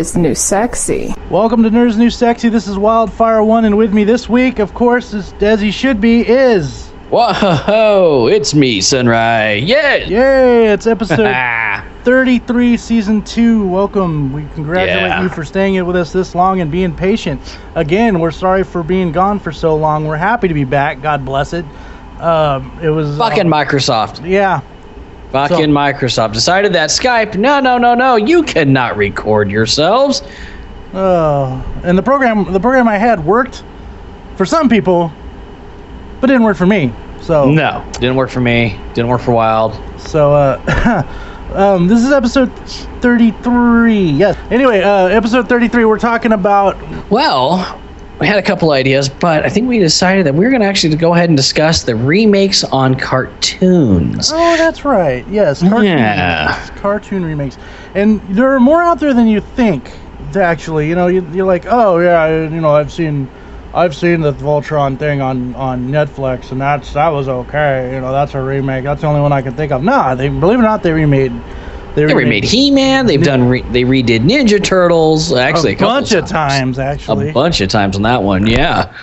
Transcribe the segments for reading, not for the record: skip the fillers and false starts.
is New Sexy. Welcome to Nerd's New Sexy. This is Wyldfyre 1, and with me this week, of course, as he should be, is... Whoa, it's me, Sunrie. Yay! Yay, it's episode 33, season 2. Welcome. We congratulate you for staying with us this long and being patient. Again, we're sorry for being gone for so long. We're happy to be back. God bless it. It was... Fucking Microsoft. Yeah. Microsoft decided that Skype, no, you cannot record yourselves. And the program I had worked for some people, but didn't work for me. So no, didn't work for me. Didn't work for Wild. So this is episode 33. Yes. Anyway, episode 33. We're talking about. Well, we had a couple ideas, but I think we decided that we were going to actually go ahead and discuss the remakes on cartoons. Oh, that's right. Yes, cartoon remakes, and there are more out there than you think. Actually, you're like, oh yeah, I've seen the Voltron thing on Netflix, and that was okay. That's a remake. That's the only one I can think of. Nah, believe it or not, they remade He-Man. They redid Ninja Turtles. Actually, a bunch of times. Actually, a bunch of times on that one. Yeah.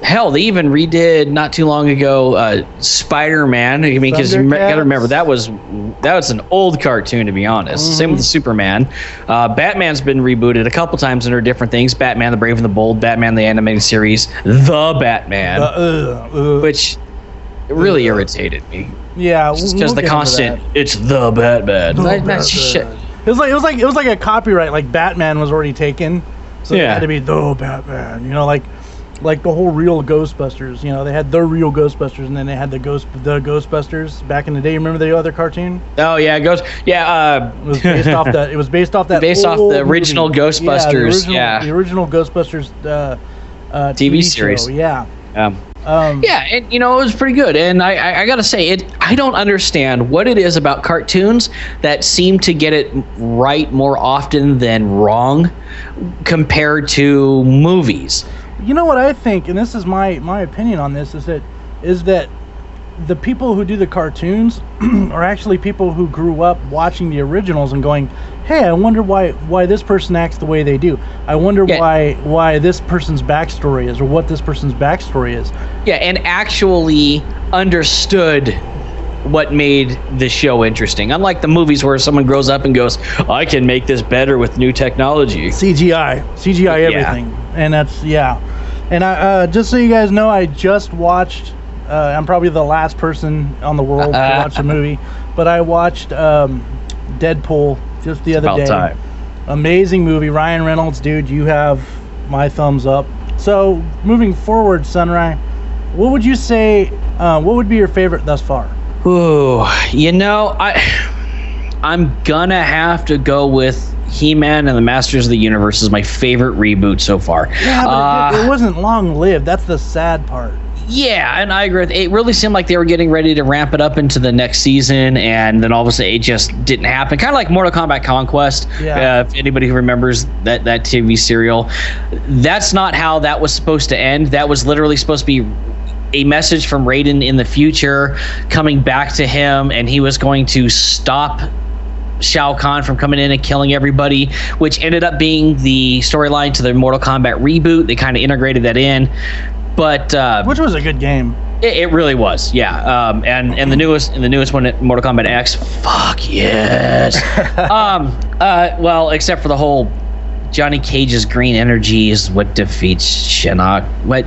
Hell, they even redid not too long ago Spider-Man. I mean, because you got to remember that was an old cartoon, to be honest. Mm-hmm. Same with Superman. Batman's been rebooted a couple times under different things. Batman: The Brave and the Bold, Batman the Animated Series, The Batman, which really irritated me. Yeah, just because the constant it's the Batman. That's shit. It was like a copyright. Like Batman was already taken, so it had to be the Batman. Like the whole real Ghostbusters. They had the real Ghostbusters, and then they had the Ghostbusters back in the day. Remember the other cartoon? Oh yeah, It was based off that. It was based off that. Based off the original movie. Ghostbusters. The original Ghostbusters TV series. Show, yeah. And it was pretty good. And I gotta say, I don't understand what it is about cartoons that seem to get it right more often than wrong compared to movies. You know what I think, and this is my opinion on this, is that the people who do the cartoons are actually people who grew up watching the originals and going, hey, I wonder why this person acts the way they do. I wonder why this person's backstory is, or what this person's backstory is. Yeah, and actually understood what made the show interesting. Unlike the movies where someone grows up and goes, I can make this better with new technology. CGI everything. And that's, And I just so you guys know, I just watched, I'm probably the last person on the world to watch the movie, but I watched Deadpool just the other day. Time. Amazing movie. Ryan Reynolds, dude, you have my thumbs up. So, moving forward, Sunrie, what would you say, what would be your favorite thus far? Ooh, I'm gonna have to go with He-Man and the Masters of the Universe is my favorite reboot so far. Yeah, but it wasn't long-lived. That's the sad part. Yeah, and I agree. It really seemed like they were getting ready to ramp it up into the next season, and then all of a sudden it just didn't happen. Kind of like Mortal Kombat Conquest, if anybody who remembers that TV serial. That's not how that was supposed to end. That was literally supposed to be a message from Raiden in the future coming back to him, and he was going to stop Shao Kahn from coming in and killing everybody, which ended up being the storyline to the Mortal Kombat reboot. They kind of integrated that in, but which was a good game. It really was, yeah. And the newest one, Mortal Kombat X, fuck yes. Well, except for the whole Johnny Cage's green energy is what defeats Shinnok. What?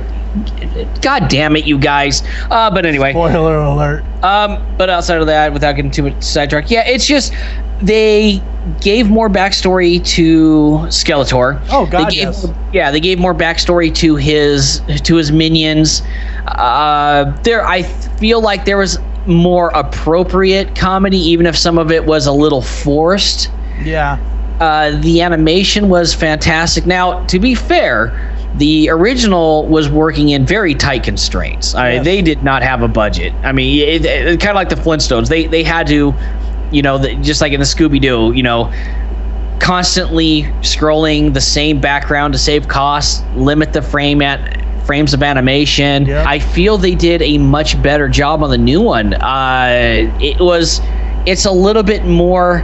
God damn it, you guys. But anyway. Spoiler alert. But outside of that, without getting too much sidetracked, it's just they gave more backstory to Skeletor. Oh God, yes. They gave more backstory to his minions. I feel like there was more appropriate comedy, even if some of it was a little forced. Yeah. The animation was fantastic. Now, to be fair, the original was working in very tight constraints. Yes. They did not have a budget. I mean, it kind of like the Flintstones. They had to, just like in the Scooby-Doo, constantly scrolling the same background to save costs, limit the frames of animation. Yep. I feel they did a much better job on the new one. It's a little bit more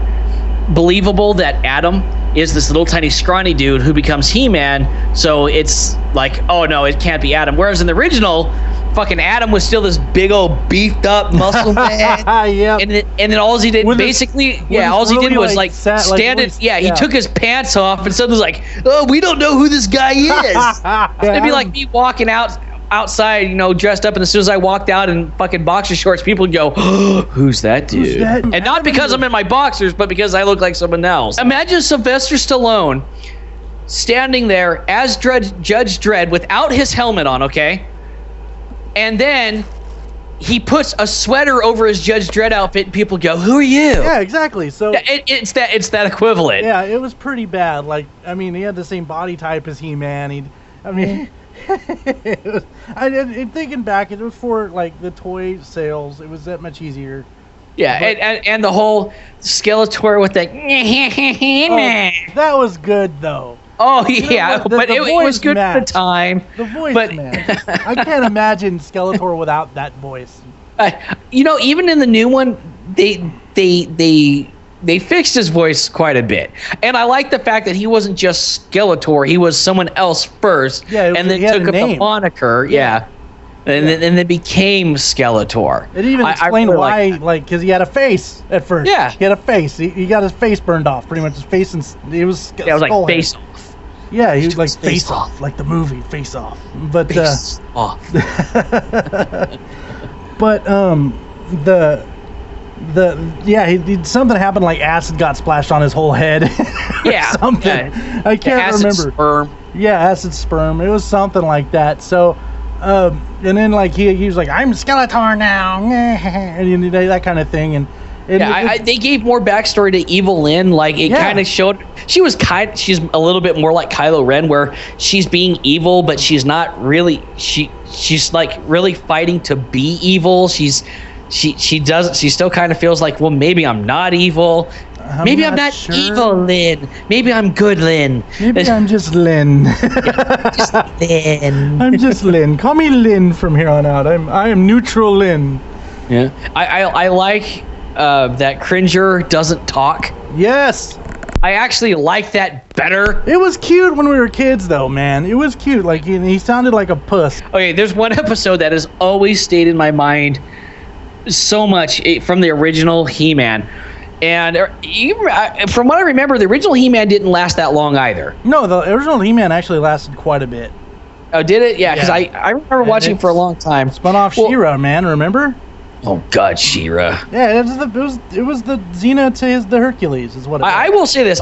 believable that Adam is this little tiny scrawny dude who becomes He-Man. So it's like, oh no, it can't be Adam. Whereas in the original, fucking Adam was still this big old beefed up muscle man. Yep. And then all he did basically, all he did was like stand it. Yeah, he took his pants off and someone was like, oh, we don't know who this guy is. It'd be like me walking outside, you know, dressed up, and as soon as I walked out in fucking boxer shorts, people would go, oh, who's that dude? Who's that? And not because I'm in my boxers, but because I look like someone else. Imagine Sylvester Stallone standing there as Judge Dredd without his helmet on, okay? And then he puts a sweater over his Judge Dredd outfit, and people go, who are you? Yeah, exactly. So it's that equivalent. Yeah, it was pretty bad. Like, I mean, he had the same body type as He-Man. Thinking back, it was for like the toy sales. It was that much easier. Yeah, and the whole Skeletor with that. That was good though. Oh yeah, but it was good at the time. The voice match. I can't imagine Skeletor without that voice. You know, even in the new one, they fixed his voice quite a bit, and I like the fact that he wasn't just Skeletor; he was someone else first, and then took up the moniker, and then became Skeletor. It even explained why, like, because he had a face at first. Yeah, he had a face. He got his face burned off, pretty much his face, and it was like face off. Yeah, he was like Face Off, like the movie Face Off. But Face Off. But something happened, like acid got splashed on his whole head. Yeah, something. Yeah. I can't remember. Sperm. Yeah, acid sperm. It was something like that. So, and then like he was like, I'm Skeletor now, and that kind of thing. And they gave more backstory to Evil Lynn. Like it kind of showed she's a little bit more like Kylo Ren, where she's being evil, but she's not really. She's like really fighting to be evil. She still kind of feels like, well, maybe I'm not evil. Maybe I'm not sure. Evil Lynn. Maybe I'm good Lynn. Maybe I'm just Lynn. Just Lynn. I'm just Lynn. Call me Lynn from here on out. I am neutral Lynn. Yeah. I like that Cringer doesn't talk. Yes. I actually like that better. It was cute when we were kids, though, man. It was cute. Like he sounded like a puss. Okay, there's one episode that has always stayed in my mind so much from the original He-Man. And from what I remember, the original He-Man didn't last that long either. No, the original He-Man actually lasted quite a bit. Oh, did it? Yeah, because I remember watching for a long time. Spun off She-Ra, man, remember? Oh God, She-Ra. Yeah, it was the Xena to the Hercules, is what it was. I will say this: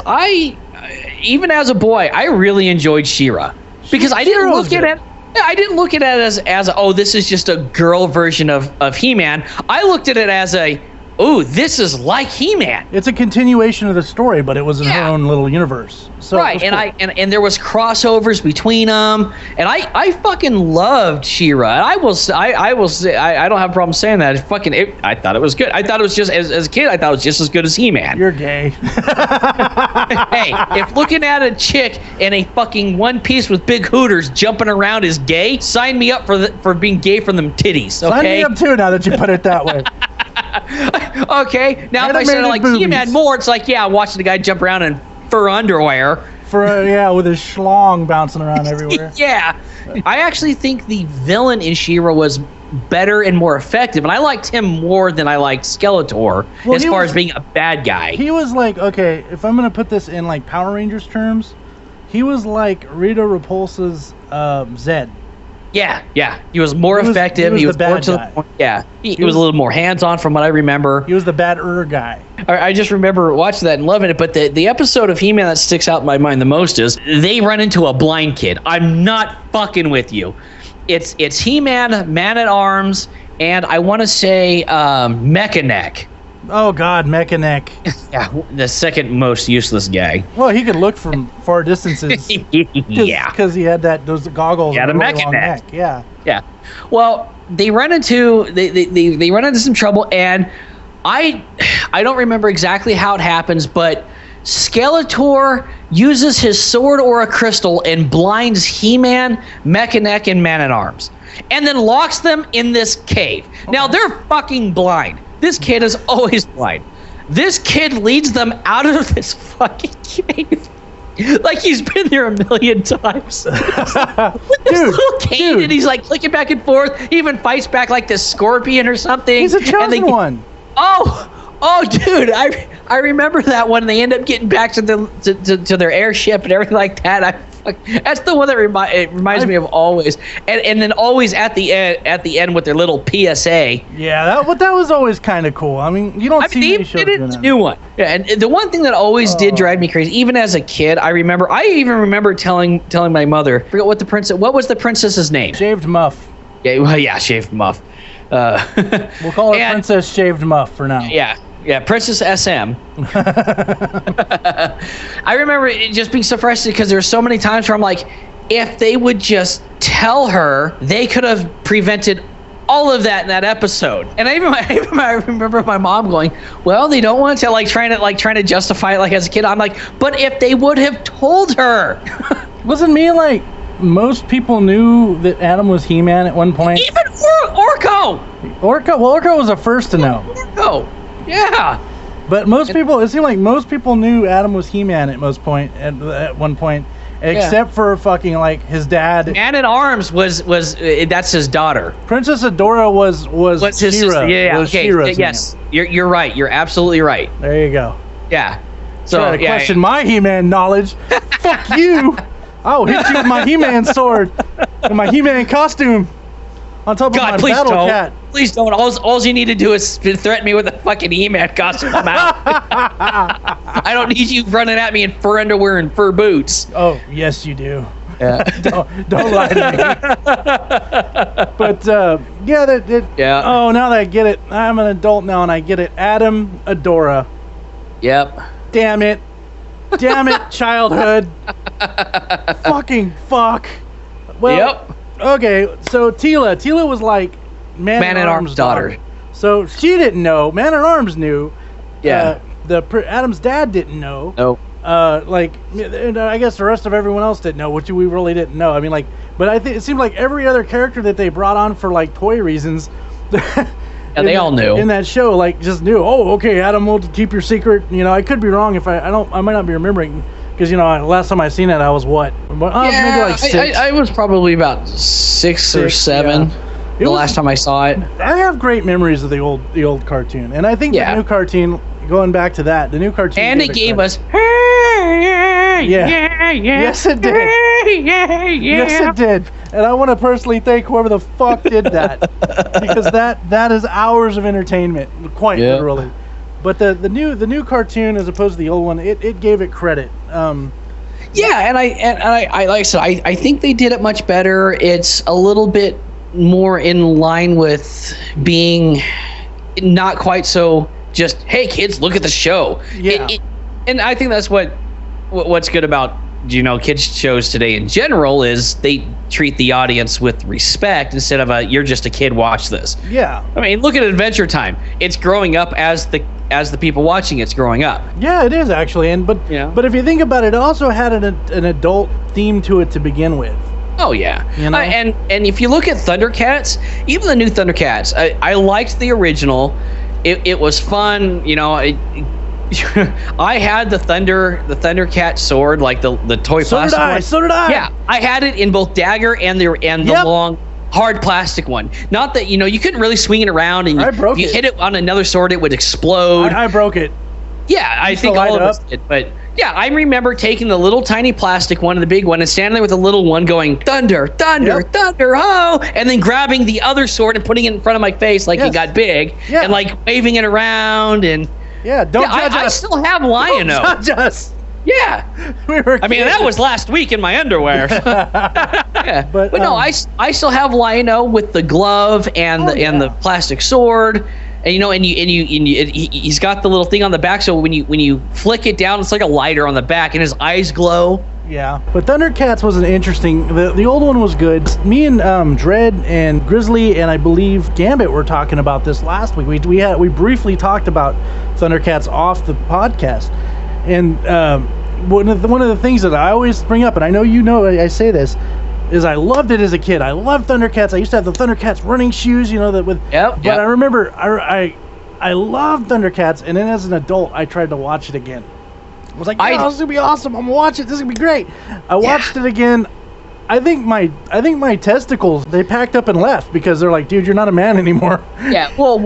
even as a boy, I really enjoyed She-Ra because I didn't look at it. I didn't look at it as oh, this is just a girl version of He-Man. I looked at it as this is like He-Man. It's a continuation of the story, but it was in her own little universe. So right, and there was crossovers between them, and I fucking loved She-Ra. And I will say I don't have a problem saying that. I thought it was good. I thought it was just as a kid. I thought it was just as good as He-Man. You're gay. Hey, if looking at a chick in a fucking one piece with big hooters jumping around is gay, sign me up for being gay from them titties. Okay. Sign me up too. Now that you put it that way. Okay, now if I said like He-Man more, it's like watching the guy jump around in fur underwear. With his schlong bouncing around everywhere. Yeah, I actually think the villain in She-Ra was better and more effective, and I liked him more than I liked Skeletor as far as being a bad guy. He was like, okay, if I'm gonna put this in like Power Rangers terms, he was like Rita Repulsa's Zed. Yeah. He was more effective. He was more to the point. Yeah. He was a little more hands-on from what I remember. He was the bad guy. I just remember watching that and loving it, but the episode of He-Man that sticks out in my mind the most is they run into a blind kid. I'm not fucking with you. It's He-Man, Man-at-Arms, and I want to say Mechaneck. Oh God, Mechaneck. Yeah, the second most useless guy. Well, he could look from far distances. Because he had those goggles. Yeah, the Mechaneck. Yeah. Well, they run into some trouble, and I don't remember exactly how it happens, but Skeletor uses his sword or a crystal and blinds He-Man, Mechaneck, and Man-at-Arms, and then locks them in this cave. Okay. Now they're fucking blind. This kid is always blind. This kid leads them out of this fucking cave. like he's been there a million times. With this little cane, and he's like clicking back and forth. He even fights back like this scorpion or something. He's a chosen one. Oh, dude, I remember that one. They end up getting back to their airship and everything like that. That's the one that reminds me of always, and then always at the end with their little PSA. Yeah, that was always kind of cool. I mean, you don't see many shows doing that. New one. Yeah, and the one thing that always did drive me crazy, even as a kid, I even remember telling my mother, I forget what was the princess's name? Shaved Muff. Yeah, well, yeah, Shaved Muff. We'll call her Princess Shaved Muff for now. Yeah, Princess SM. I remember it just being so frustrated because there were so many times where I'm like, if they would just tell her, they could have prevented all of that in that episode. And I remember my mom going, well, they don't want to trying to justify it like as a kid. I'm like, but if they would have told her. Wasn't me like most people knew that Adam was He-Man at one point? Even Orko! Orko was the first to know. Orko! Yeah. But most people, it seemed like most people knew Adam was He-Man at one point, except for fucking like his dad. Man-at-Arms was that's his daughter. Princess Adora was his sister. Yeah. Was okay. Yes. You're right. You're absolutely right. There you go. Yeah. So try to question my He-Man knowledge. Fuck you. I'll hit you with my He-Man sword and my He-Man costume on top of my battle cat. Please don't. All you need to do is threaten me with a fucking He-Man costume. I'm out. I don't need you running at me in fur underwear and fur boots. Oh, yes, you do. Yeah. don't lie to me. But, yeah. Oh, now that I get it. I'm an adult now, and I get it. Adam Adora. Yep. Damn it, childhood. Fucking fuck. Well, yep. Okay, so Tila was like Man-at-Arms' daughter. So she didn't know. Man-at-Arms knew. Yeah. Adam's dad didn't know. Nope. I guess the rest of everyone else didn't know, which we really didn't know. I mean, like, but I think it seemed like every other character that they brought on for like toy reasons. Yeah, they all knew in that show. Like, just knew. Oh, okay, Adam will keep your secret. You know, I could be wrong if I might not be remembering. Because, you know, last time I seen it, I was what? Maybe like 6. I was probably about 6 or 7 the last time I saw it. I have great memories of the old cartoon. And I think the new cartoon, going back to that, the new cartoon. And it gave us, Yes, it did. Yes, it did. And I want to personally thank whoever the fuck did that. Because that is hours of entertainment, quite literally. But the new cartoon, as opposed to the old one, it gave it credit. Yeah, and I like I said, I think they did it much better. It's a little bit more in line with being not quite so just, hey kids, look at the show. Yeah. And I think that's what's good about, you know, kids shows today in general is they treat the audience with respect instead of you're just a kid, watch this. Yeah. I mean, look at Adventure Time. It's growing up as the people watching it's growing up. Yeah, it is actually. But if you think about it, it also had an adult theme to it to begin with. Oh yeah. You know? And if you look at Thundercats, even the new Thundercats, I liked the original. It was fun, you know. I had the Thundercat sword, like the toy plastic one. So did I. Yeah, I had it in both dagger and the long hard plastic one. Not that, you know, you couldn't really swing it around, and if you hit it on another sword, it would explode. I broke it. Yeah, I think all of us did. But yeah, I remember taking the little tiny plastic one and the big one and standing there with the little one going, thunder, thunder, thunder, ho! And then grabbing the other sword and putting it in front of my face like it got big and like waving it around and... Yeah, don't judge us. I still have Lion-O. Don't judge us. Yeah. I mean, that was last week in my underwear. Yeah. But no, I still have Lion-O with the glove and the plastic sword. And you know, he's got the little thing on the back, so when you flick it down, it's like a lighter on the back, and his eyes glow. Yeah, but Thundercats was an interesting. The old one was good. Me and Dread and Grizzly and I believe Gambit were talking about this last week. We briefly talked about Thundercats off the podcast, and one of the things that I always bring up, and I know I say this, is I loved it as a kid. I loved Thundercats. I used to have the Thundercats running shoes, you know, that with. But I remember I loved Thundercats, and then as an adult, I tried to watch it again. I was like, this is gonna be awesome. I'm gonna watch it. This is gonna be great. I watched it again. I think my testicles, they packed up and left because they're like, dude, you're not a man anymore. Yeah, well,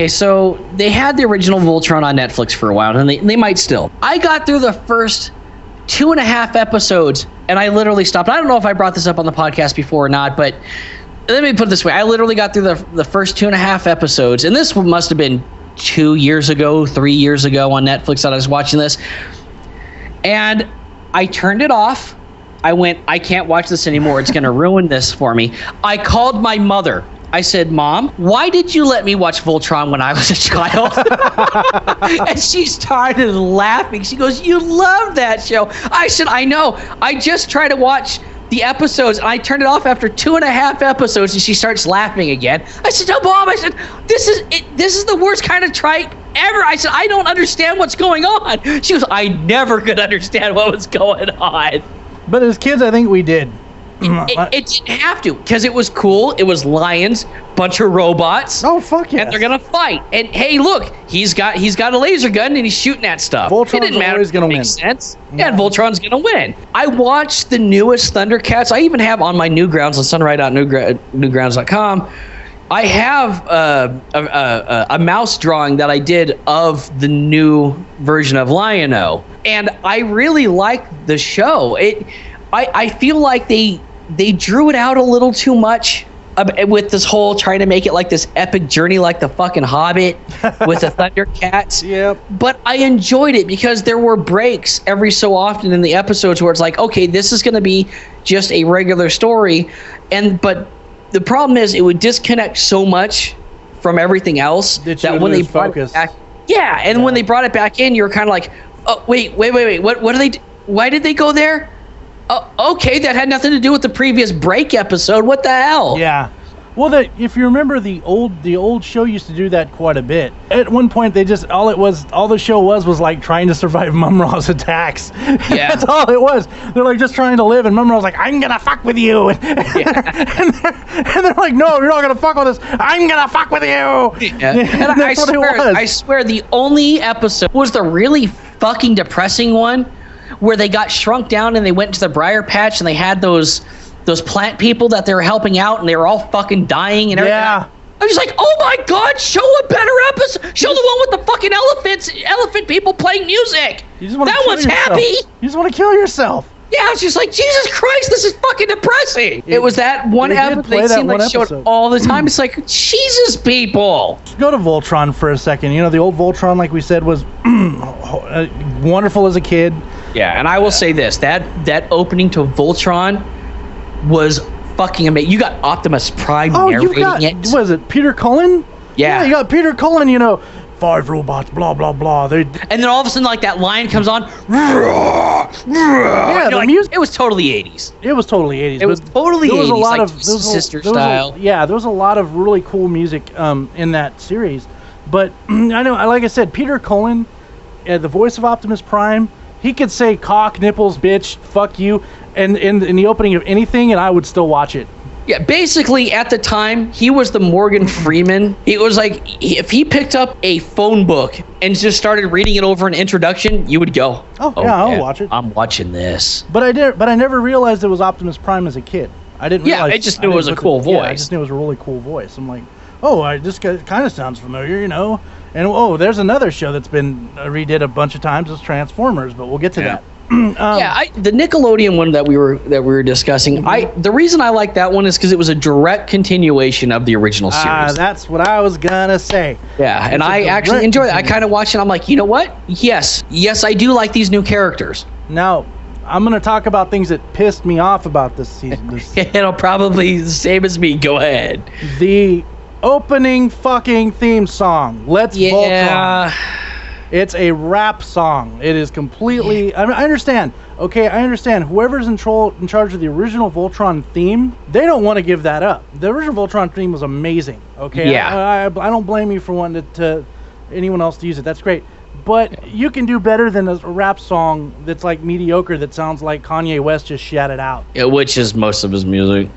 so they had the original Voltron on Netflix for a while, and they might still. I got through the first 2.5 episodes, and I literally stopped. I don't know if I brought this up on the podcast before or not, but let me put it this way. I literally got through the first 2.5 episodes, and this must have been 2 years ago, 3 years ago on Netflix that I was watching this, and I turned it off. I went, I can't watch this anymore. It's going to ruin this for me. I called my mother. I said, Mom, why did you let me watch Voltron when I was a child? And she started laughing. She goes, you love that show. I said, I know. I just tried to watch the episodes. I turned it off after 2.5 episodes, and she starts laughing again. I said, no, Mom. I said, this is the worst kind of trike ever. I said, I don't understand what's going on. She goes, I never could understand what was going on. But as kids, I think we did. It didn't have to, because it was cool. It was lions, bunch of robots. Oh, fuck yeah. And they're gonna fight. And hey, look, he's got a laser gun and he's shooting at stuff. Voltron's it didn't matter. Always gonna win. Makes sense. No. Yeah, Voltron's gonna win. I watched the newest Thundercats. I even have on my Newgrounds on sunright.newgrounds.com. I have a mouse drawing that I did of the new version of Lion-O, and I really like the show. I feel like they drew it out a little too much with this whole trying to make it like this epic journey like the fucking Hobbit with the Thundercats. Yep. But I enjoyed it because there were breaks every so often in the episodes where it's like, okay, this is going to be just a regular story, but the problem is it would disconnect so much from everything else that when they brought it back, when they brought it back in, you're kind of like, oh, wait, what are they? Why did they go there? Oh, okay, that had nothing to do with the previous break episode. What the hell? Yeah. Well, if you remember, the old show used to do that quite a bit. At one point, they just all the show was like trying to survive Mum-Ra's attacks. Yeah, that's all it was. They're like just trying to live, and Mum-Ra's like, "I'm gonna fuck with you," and they're like, "No, you're not gonna fuck with us. I'm gonna fuck with you." Yeah. And I swear, the only episode was the really fucking depressing one where they got shrunk down and they went to the Briar Patch and they had those plant people that they were helping out, and they were all fucking dying and everything. Yeah. I was like, oh my God, show a better episode. Show the one with the fucking elephant people playing music. That one's happy. You just want to kill yourself. Yeah, it's just like, Jesus Christ, this is fucking depressing. It was that one episode. They seemed like showed all the time. It's like, Jesus, people. Let's go to Voltron for a second. You know, the old Voltron, like we said, was wonderful as a kid. Yeah, and I will say this, that opening to Voltron was fucking amazing. You got Optimus Prime narrating it. Was it Peter Cullen? Yeah, you got Peter Cullen, 5 robots, blah, blah, blah. And then all of a sudden, like, that lion comes on. Yeah, the music. It was totally 80s. It was totally 80s. It was totally 80s. There was a lot of Sister style. There was a lot of really cool music in that series. But I know, like I said, Peter Cullen, the voice of Optimus Prime, he could say cock, nipples, bitch, fuck you, and in the opening of anything, and I would still watch it. Yeah, basically, at the time, he was the Morgan Freeman. It was like, if he picked up a phone book and just started reading it over an introduction, you would go, oh yeah, I'll watch it. I'm watching this. But I never realized it was Optimus Prime as a kid. I didn't realize. Yeah, I just knew it was a cool voice. Yeah, I just knew it was a really cool voice. I'm like, this guy kind of sounds familiar, And there's another show that's been redid a bunch of times. It's Transformers, but we'll get to that. The Nickelodeon one that we were discussing. The reason I like that one is because it was a direct continuation of the original series. That's what I was gonna say. Yeah, and I actually enjoy it. I kind of watch it. I'm like, you know what? Yes, I do like these new characters. Now, I'm gonna talk about things that pissed me off about this season. It'll probably the same as me. Go ahead. The opening fucking theme song. Let's Voltron. It's a rap song. It is completely... I understand. Okay, I understand. Whoever's in charge of the original Voltron theme, they don't want to give that up. The original Voltron theme was amazing. Okay? Yeah. I don't blame you for wanting to anyone else to use it. That's great. But you can do better than a rap song that's like mediocre that sounds like Kanye West just shat it out. Yeah, which is most of his music.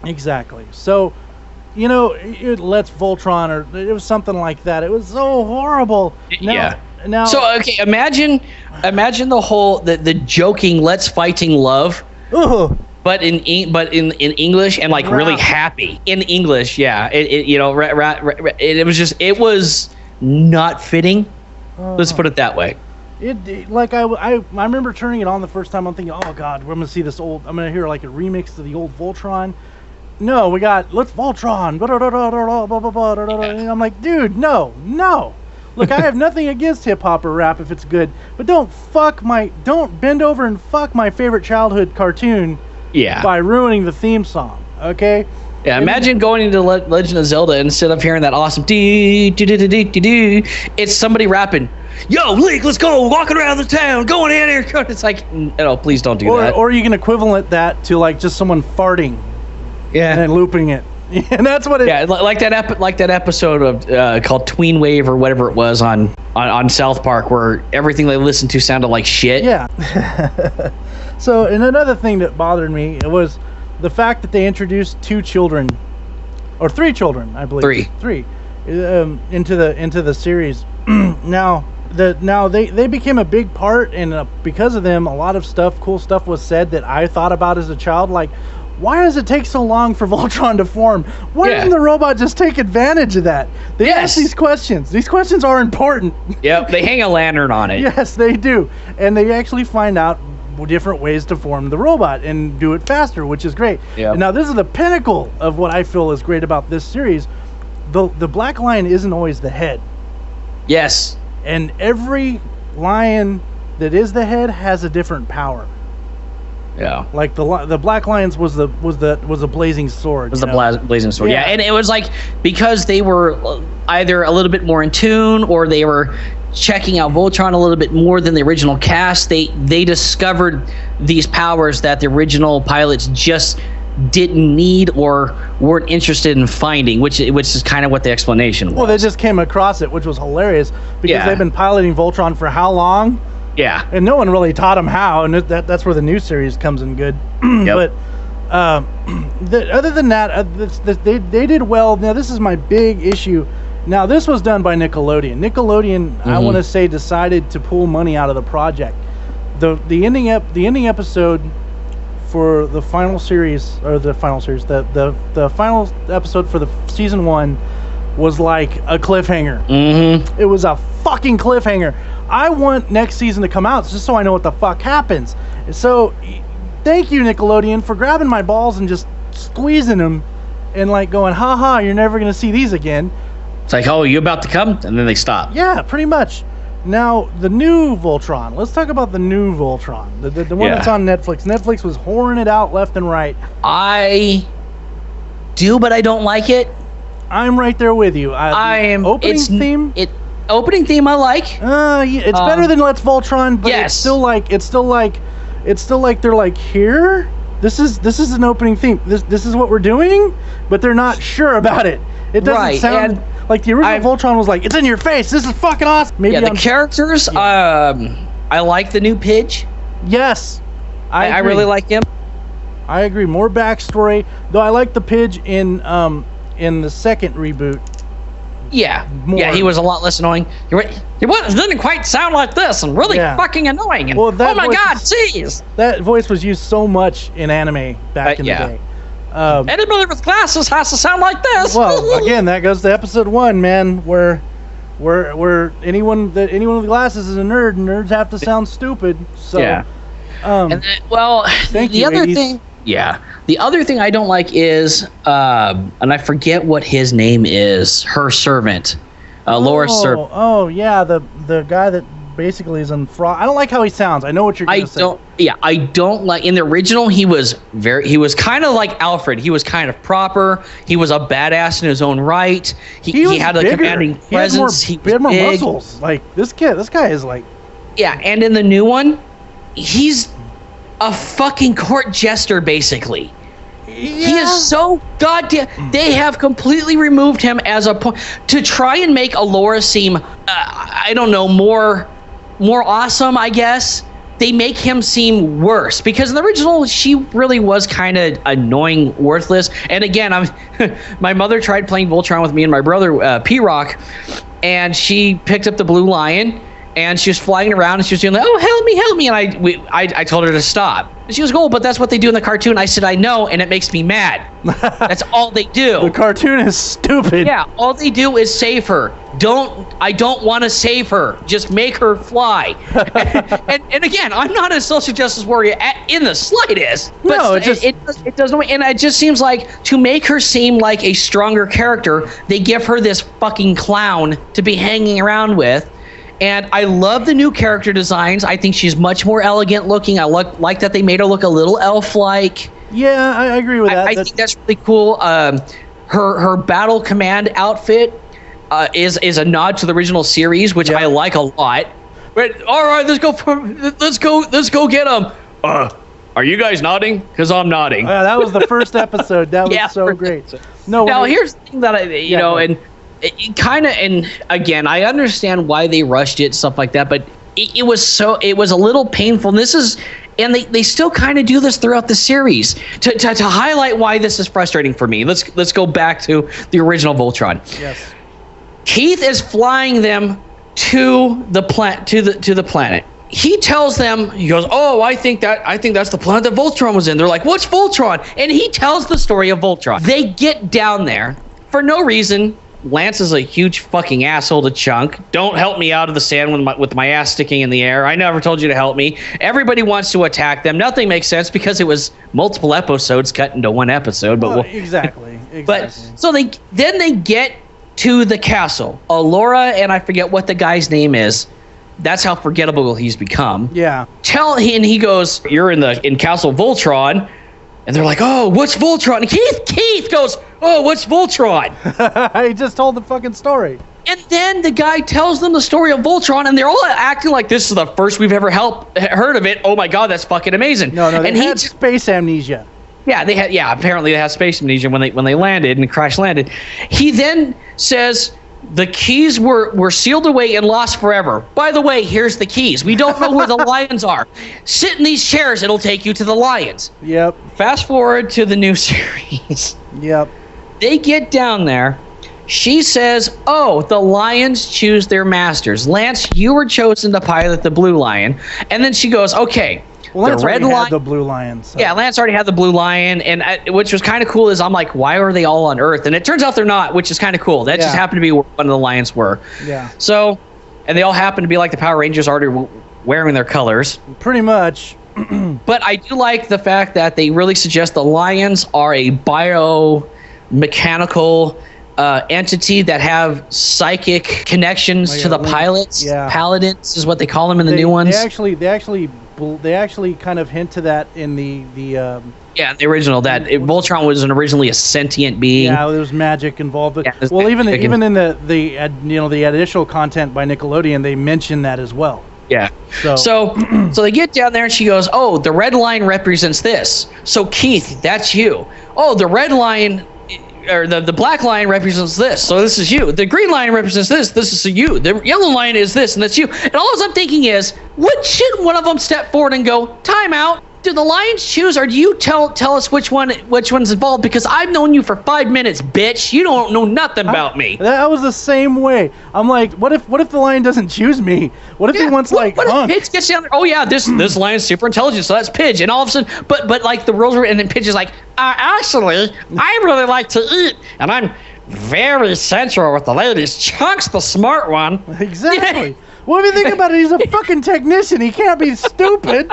Exactly. So... Let's Voltron, or it was something like that. It was so horrible. Now, so okay, imagine the whole the joking "let's fighting love," but in English and like really happy in English. Yeah, it was not fitting. Let's put it that way. I remember turning it on the first time. I'm thinking, oh god, we're gonna see this old. I'm gonna hear like a remix of the old Voltron. No, we got let's Voltron. And I'm like, dude, no. Look, I have nothing against hip hop or rap if it's good, but don't bend over and fuck my favorite childhood cartoon. Yeah. By ruining the theme song. Okay. Yeah, imagine going into Legend of Zelda and instead of hearing that awesome dee dee dee dee dee dee, it's somebody rapping, "Yo, Link, let's go, walking around the town, going in here." It's like, no, please don't do that. Or you can equivalent that to like just someone farting, and then looping it, and that's what it. Yeah, like that episode of called Tween Wave or whatever it was on South Park, where everything they listened to sounded like shit. Yeah. So, and another thing that bothered me was the fact that they introduced 2 children, or 3 children, I believe. Three, into the series. Now they became a big part, and because of them, a lot of cool stuff was said that I thought about as a child. Like, why does it take so long for Voltron to form? Why doesn't the robot just take advantage of that? They ask these questions. These questions are important. Yep, they hang a lantern on it. Yes, they do, and they actually find out different ways to form the robot and do it faster, which is great. Yep. And now this is the pinnacle of what I feel is great about this series. The black lion isn't always the head. Yes. And every lion that is the head has a different power. Yeah. Like the black lions was a blazing sword. Was the blazing sword? Yeah. And it was like because they were either a little bit more in tune or they were checking out Voltron a little bit more than the original cast. They discovered these powers that the original pilots just didn't need or weren't interested in finding, which is kind of what the explanation was. Well, they just came across it, which was hilarious because they've been piloting Voltron for how long? Yeah. And no one really taught them how, and that's where the new series comes in good. But other than that, they did well. Now, this is my big issue. Now, this was done by Nickelodeon. I want to say, decided to pull money out of the project. The ending episode for the final series, the final episode for the season 1 was like a cliffhanger. It was a fucking cliffhanger. I want next season to come out just so I know what the fuck happens. So, thank you, Nickelodeon, for grabbing my balls and just squeezing them and like going, haha, you're never going to see these again. It's like, oh, you about to come? And then they stop. Yeah, pretty much. Now, the new Voltron. Let's talk about the new Voltron. The one that's on Netflix. Netflix was whoring it out left and right. I do, but I don't like it. I'm right there with you. Opening theme I like. Yeah, it's better than Let's Voltron, but it's still like they're like, here? This is an opening theme. This is what we're doing, but they're not sure about it. It doesn't sound like the original Voltron was like, it's in your face. This is fucking awesome. Maybe the characters. I like the new Pidge. Yes, I really like him. I agree. More backstory, though. I like the Pidge in the second reboot. Yeah, he was a lot less annoying. It didn't quite sound like this, and really fucking annoying. And, oh my god, jeez! That voice was used so much in anime back in the day. Anybody with glasses has to sound like this. Well, again, that goes to episode 1, man, where anyone with glasses is a nerd, and nerds have to sound stupid. So, the other thing I don't like is, and I forget what his name is, her servant, Laura's servant. Oh yeah, the guy that basically is in fraud. I don't like how he sounds. I know what you're going to say. I don't like. In the original, he was kind of like Alfred. He was kind of proper. He was a badass in his own right. He had a commanding presence. He had more muscles. Like this guy is like. Yeah, and in the new one, he's a fucking court jester, basically. Yeah. He is so goddamn. They have completely removed him as a point to try and make Alora seem, I don't know, more awesome, I guess. They make him seem worse because in the original she really was kind of annoying, worthless. And again, my mother tried playing Voltron with me and my brother P-Rock, and she picked up the Blue Lion. and she was flying around, and she was doing like, oh, help me, and I told her to stop. And she was cool, but that's what they do in the cartoon. I said, I know, and it makes me mad. That's all they do. The cartoon is stupid. Yeah, all they do is save her. I don't want to save her. Just make her fly. and again, I'm not a social justice warrior in the slightest. But no, it doesn't. And it just seems like to make her seem like a stronger character, they give her this fucking clown to be hanging around with. And I love the new character designs. I think she's much more elegant looking. I like that they made her look a little elf-like. Yeah, I agree with that. I think that's really cool. Her battle command outfit is a nod to the original series, which I like a lot. But all right, let's go get them. Are you guys nodding? Because I'm nodding. That was the first episode. That was so great. No. Now here's the thing that and it kind of, and again, I understand why they rushed it, stuff like that, but it was a little painful. And they still kind of do this throughout the series to highlight why this is frustrating for me. Let's go back to the original Voltron. Yes. Keith is flying them to the planet. He tells them, he goes, "Oh, I think that's the planet that Voltron was in." They're like, "What's Voltron?" And he tells the story of Voltron. They get down there for no reason. Lance is a huge fucking asshole to Chunk. Don't help me out of the sand with my ass sticking in the air. I never told you to help me. Everybody wants to attack them. Nothing makes sense because it was multiple episodes cut into one episode. But exactly. But so they get to the castle. Allura, and I forget what the guy's name is. That's how forgettable he's become. Yeah. And he goes, "You're in Castle Voltron." And they're like, "Oh, what's Voltron?" And Keith goes, "Oh, what's Voltron?" He just told the fucking story. And then the guy tells them the story of Voltron, and they're all acting like this is the first we've ever heard of it. Oh my god, that's fucking amazing. No, they had space amnesia. Yeah, they had. Yeah, apparently they had space amnesia when they landed and crash landed. He then says the keys were sealed away and lost forever. By the way, here's the keys. We don't know where the lions are. Sit in these chairs. It'll take you to the lions. Yep. Fast forward to the new series. Yep. They get down there. She says, "Oh, the lions choose their masters. Lance, you were chosen to pilot the Blue Lion." And then she goes, "Okay." Well, Lance already had the Blue Lion. So. Yeah, Lance already had the Blue Lion, and which was kind of cool. Is I'm like, why are they all on Earth? And it turns out they're not, which is kind of cool. That just happened to be where one of the lions were. Yeah. So, and they all happen to be like the Power Rangers, already wearing their colors. Pretty much. But I do like the fact that they really suggest the lions are a biomechanical entity that have psychic connections to the pilots. Yeah. Paladins is what they call them in the new ones. They actually kind of hint to that in the the original. That Voltron was originally a sentient being. Yeah, there was magic involved. Yeah, well, even in the additional content by Nickelodeon, they mention that as well. Yeah. So they get down there and she goes, "Oh, the red line represents this. So Keith, that's you. Oh, the red line." Or the black line represents this, so this is you. The green line represents this. This is you. The yellow line is this, and that's you. And all I'm thinking is, what should one of them step forward and go, "Time out. Do the lions choose, or do you tell us which one's involved? Because I've known you for 5 minutes, bitch. You don't know nothing about me." That was the same way. I'm like, what if the lion doesn't choose me? What if he wants what if Pidge gets down there? Oh yeah, this lion's super intelligent, so that's Pidge. And all of a sudden, but like the rules are, and then Pidge is like, "Actually, I really like to eat, and I'm very sensual with the ladies. Chunk's the smart one." Exactly. Well, if you think about it, he's a fucking technician. He can't be stupid.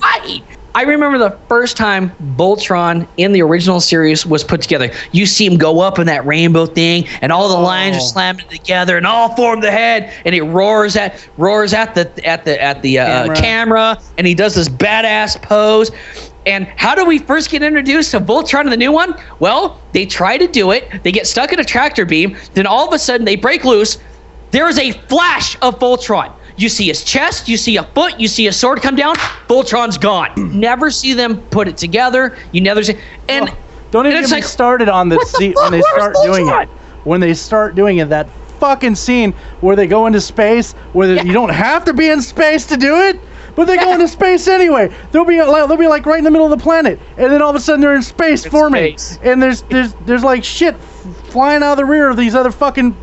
Right. I remember the first time Voltron in the original series was put together. You see him go up in that rainbow thing, and all the lions are slamming together, and all form the head, and he roars at the camera, and he does this badass pose. And how do we first get introduced to Voltron in the new one? Well, they try to do it. They get stuck in a tractor beam. Then all of a sudden they break loose. There is a flash of Voltron. You see his chest, you see a foot, you see a sword come down, Voltron's gone. Never see them put it together. You never see. And don't even get me started on this scene when they start doing it. When they start doing it, that fucking scene where they go into space, where you don't have to be in space to do it, but they go into space anyway. They'll be like right in the middle of the planet, and then all of a sudden they're in space forming, and there's like shit flying out of the rear of these other fucking.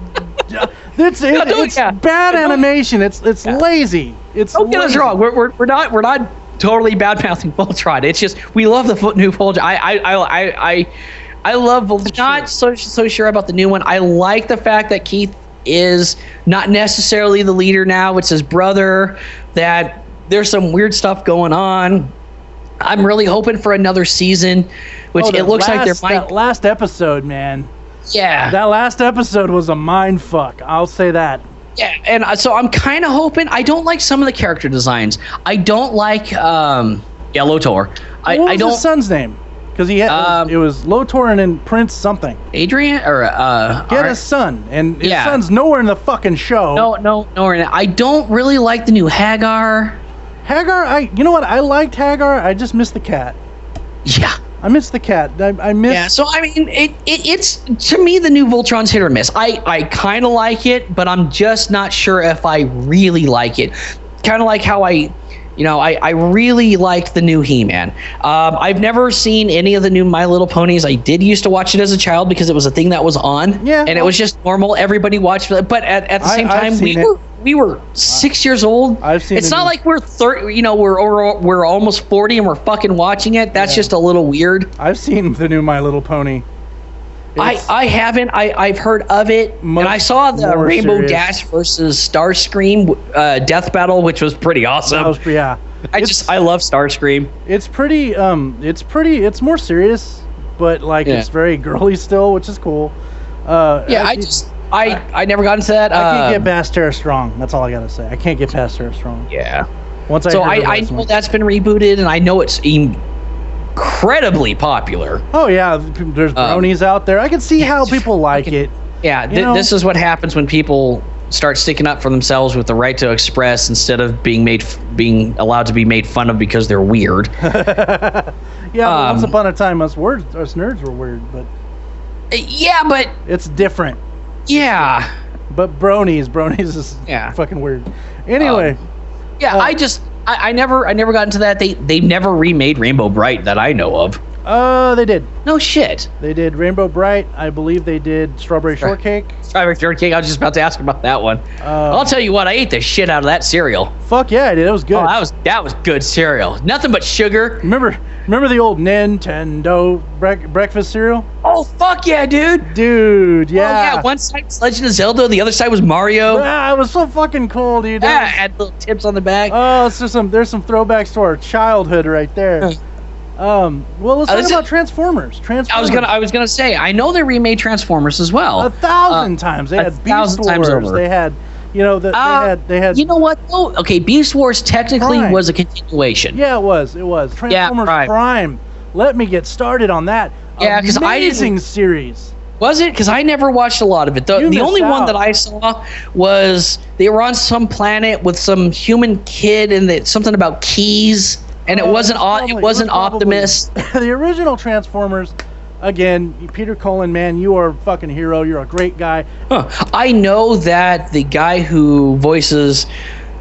It's bad animation. It's lazy. It's don't get us wrong. We're not totally bad mouthing Voltron. It's just we love the new Voltron. I love Voltron. Not so sure about the new one. I like the fact that Keith is not necessarily the leader now. It's his brother. That there's some weird stuff going on. I'm really hoping for another season, which it looks like there might. That last episode, man. Yeah. That last episode was a mind fuck. I'll say that. Yeah, and so I'm kind of hoping. I don't like some of the character designs. I don't like Lotor. What was his son's name? Because he had it was Lotor and then Prince something. Adrian or he had his son, and his son's nowhere in the fucking show. No, nowhere. I don't really like the new Hagar. You know what? I liked Hagar. I just missed the cat. Yeah. I miss the cat. I miss. Yeah, so I mean, it's to me the new Voltron's hit or miss. I kind of like it, but I'm just not sure if I really like it. Kind of like how I really liked the new He-Man. I've never seen any of the new My Little Ponies. I did used to watch it as a child because it was a thing that was on. Yeah. And it was just normal. Everybody watched it, but at the same time, we were 6 years old. I've seen it's not like we're 30. We're almost 40 and we're fucking watching it. That's just a little weird. I've seen the new My Little Pony. I haven't. I've heard of it, and I saw the Rainbow Dash versus Starscream death battle, which was pretty awesome. I love Starscream. It's pretty. It's more serious, but it's very girly still, which is cool. I never got into that. I can't get past Terra Strong. That's all I gotta say. I can't get past Terra Strong. Yeah. I know that's been rebooted, and I know it's incredibly popular. Oh yeah, there's bronies out there. I can see how people like it. Yeah, this is what happens when people start sticking up for themselves with the right to express instead of being allowed to be made fun of because they're weird. Once upon a time, us nerds were weird, but but it's different. Yeah, but bronies is fucking weird. Anyway, I never got into that. They never remade Rainbow Bright that I know of. They did. No shit. They did Rainbow Bright. I believe they did Strawberry Shortcake. Strawberry Shortcake. I was just about to ask about that one. I'll tell you what. I ate the shit out of that cereal. Fuck yeah, I did. It was good. Oh, that was good cereal. Nothing but sugar. Remember the old Nintendo breakfast cereal? Oh fuck yeah, dude. Dude, yeah. Oh yeah. One side was Legend of Zelda. The other side was Mario. Yeah, it was so fucking cool, dude. Yeah, had little tips on the back. Oh, there's some throwbacks to our childhood right there. Well, let's talk about Transformers. I was gonna say, I know they remade Transformers as well. 1,000 times. They had Beast Wars. They had, they had. You know what? Oh, okay. Beast Wars technically was a continuation. Yeah, it was. Transformers Prime. Let me get started on that. Yeah, because amazing series. Was it? Because I never watched a lot of it. The only one that I saw was they were on some planet with some human kid and something about keys. And it wasn't Optimus. The original Transformers, again, Peter Cullen, man, you are a fucking hero. You're a great guy. I know that the guy who voices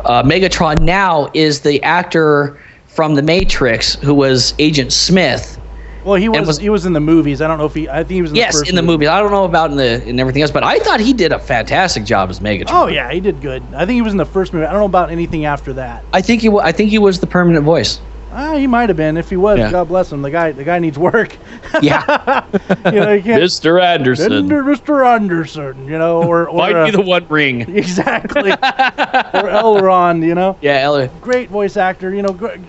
Megatron now is the actor from The Matrix who was Agent Smith. Well, he was in the movies. I don't know if I think he was in the first in the movies. I don't know about in everything else, but I thought he did a fantastic job as Megatron. Oh yeah, he did good. I think he was in the first movie. I don't know about anything after that. I think he was the permanent voice. He might have been. If he was, God bless him. The guy needs work. Yeah. Mr. Anderson. Mr. Anderson. Or might be the One Ring. Exactly. Or Elrond. Yeah, Elrond. Great voice actor.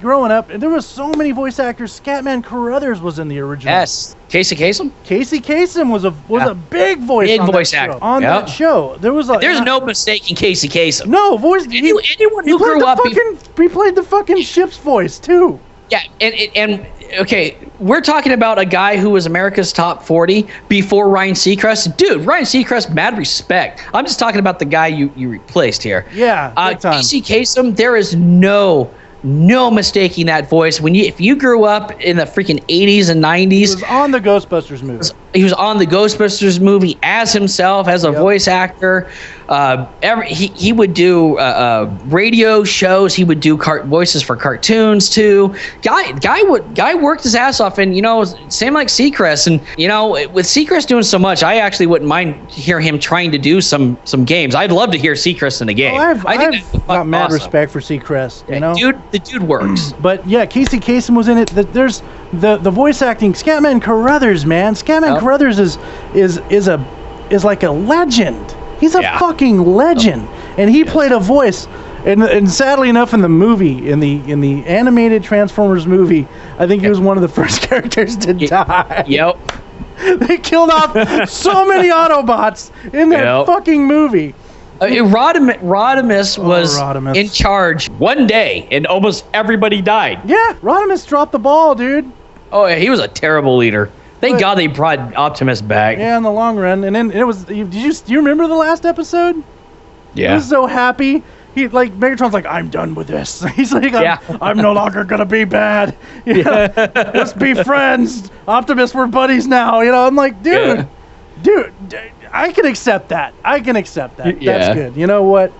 Growing up, and there was so many voice actors. Scatman Carruthers was in the original. Yes. Casey Kasem. Casey Kasem was a big voice. Big voice actor on that show. There's no mistaking Casey Kasem. No voice. Anyone who grew up. He played the fucking ship's voice too. Yeah, and okay, we're talking about a guy who was America's top 40 before Ryan Seacrest. Dude, Ryan Seacrest, mad respect. I'm just talking about the guy you replaced here. Yeah, big time. Casey Kasem, there is no mistaking that voice. If you grew up in the freaking 80s and 90s, it was on the Ghostbusters movie. He was on the Ghostbusters movie as himself, as a voice actor. He would do radio shows. He would do voices for cartoons too. Guy worked his ass off, and same like Seacrest. And with Seacrest doing so much, I actually wouldn't mind hear him trying to do some games. I'd love to hear Seacrest in a game. I've got mad respect for Seacrest. The dude works. But yeah, Casey Kasem was in it. There's the voice acting. Scatman Carruthers, man. Scatman Carruthers is like a legend. He's a fucking legend, and he played a voice. And sadly enough, in the movie, in the animated Transformers movie, I think he was one of the first characters to die. Yep. They killed off so many Autobots in that fucking movie. Rodimus was in charge one day, and almost everybody died. Yeah, Rodimus dropped the ball, dude. Oh, yeah, he was a terrible leader. Thank God they brought Optimus back. Yeah, in the long run. And then it was. Do you remember the last episode? Yeah. He was so happy. Megatron's like, I'm done with this. He's like, I'm no longer gonna be bad. Let's be friends. Optimus, we're buddies now. I'm like, dude, I can accept that. That's good. You know what?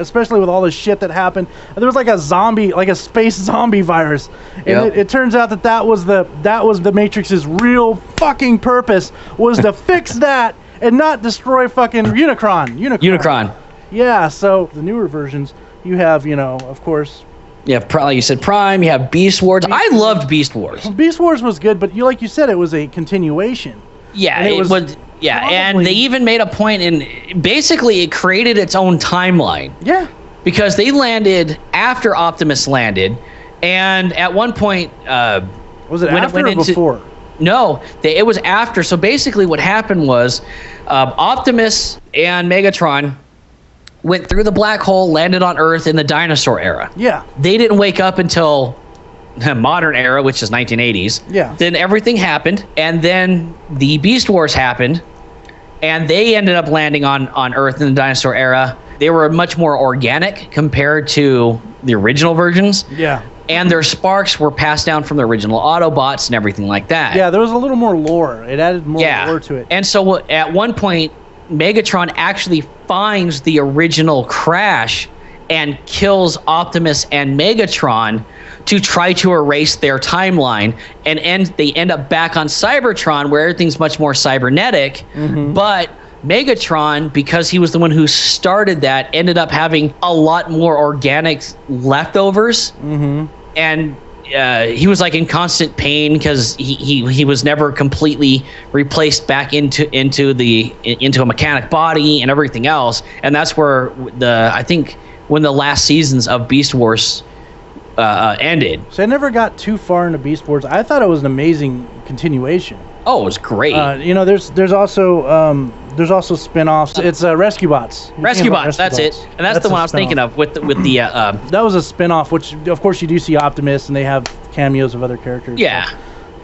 Especially with all the shit that happened, there was like a space zombie virus, and it turns out that was the Matrix's real fucking purpose, was to fix that and not destroy fucking Unicron. Yeah. So the newer versions, you have, of course. Yeah, like you said, Prime. You have Beast Wars. I loved Beast Wars. Beast Wars was good, but like you said, it was a continuation. Yeah, it was. Yeah, and they even made a point in basically it created its own timeline. Yeah. Because they landed after Optimus landed, and at one point, was it after or before? No, it was after. So basically, what happened was, Optimus and Megatron went through the black hole, landed on Earth in the dinosaur era. Yeah. They didn't wake up until the modern era, which is 1980s. Yeah. Then everything happened, and then the Beast Wars happened, and they ended up landing on Earth in the dinosaur era. They were much more organic compared to the original versions. Yeah. And their sparks were passed down from the original Autobots and everything like that. Yeah, there was a little more lore. It added more lore to it. And so at one point, Megatron actually finds the original crash and kills Optimus and Megatron to try to erase their timeline, and they end up back on Cybertron, where everything's much more cybernetic. But Megatron, because he was the one who started that, ended up having a lot more organic leftovers. And he was like in constant pain because he was never completely replaced back into a mechanic body and everything else. And that's where I think when the last seasons of Beast Wars ended. So I never got too far into Beast Wars. I thought it was an amazing continuation. Oh, it was great. There's also spin-offs. It's Rescue Bots. Rescue Bots, that's it. And that's the one I was thinking of with the that was a spin-off, which of course you do see Optimus, and they have cameos of other characters. Yeah. So.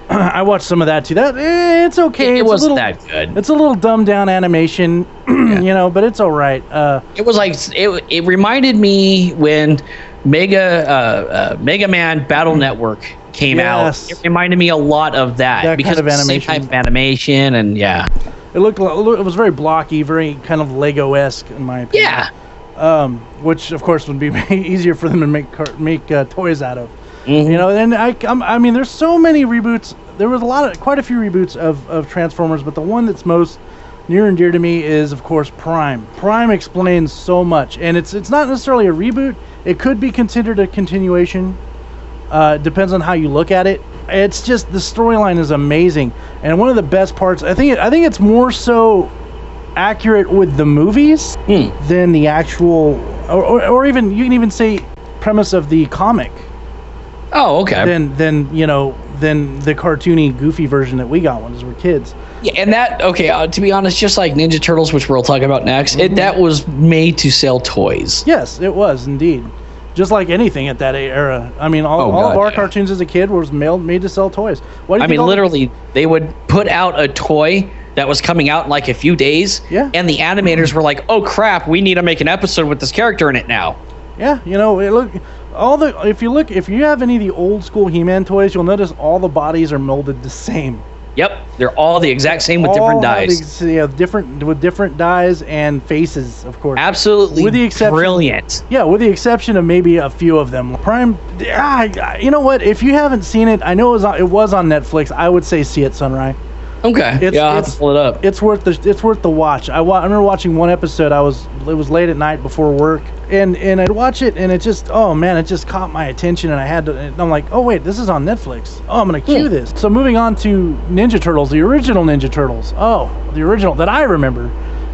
I watched some of that too. It's okay. It wasn't that good. It's a little dumbed down animation, but it's all right. It was like it reminded me when Mega Man Battle Network came out. It reminded me a lot of that because kind of animation. Same type of animation, and it was very blocky, very kind of Lego-esque in my opinion. Yeah. Which of course would be easier for them to make toys out of. And I mean, there's so many reboots. There was quite a few reboots of Transformers, but the one that's most near and dear to me is, of course, Prime. Prime explains so much, and it's not necessarily a reboot. It could be considered a continuation. Depends on how you look at it. It's just the storyline is amazing, and one of the best parts. I think it's more so accurate with the movies than the actual, or even you can even say premise of the comic. Oh, okay. Than the cartoony, goofy version that we got when we were kids. Yeah, and that to be honest, just like Ninja Turtles, which we'll talk about next, that was made to sell toys. Yes, it was indeed. Just like anything at that era. I mean, all of our cartoons as a kid was made to sell toys. Literally, they would put out a toy that was coming out in like a few days. Yeah. And the animators were like, "Oh crap, we need to make an episode with this character in it now." Yeah, if you have any of the old school He-Man toys, you'll notice all the bodies are molded the same. Yep, they're all the exact same with different dyes. With different dyes and faces, of course. Absolutely, with the exception, brilliant. Yeah, with the exception of maybe a few of them. Prime, you know what? If you haven't seen it, I know it was on Netflix. I would say see it, Sunrie. Okay. I'll have to pull it up. It's worth the watch. I remember watching one episode. It was late at night before work, and I'd watch it, and it just it just caught my attention, and I'm like, oh wait, this is on Netflix. Oh, I'm gonna cue this. So moving on to Ninja Turtles, the original Ninja Turtles. Oh, the original that I remember.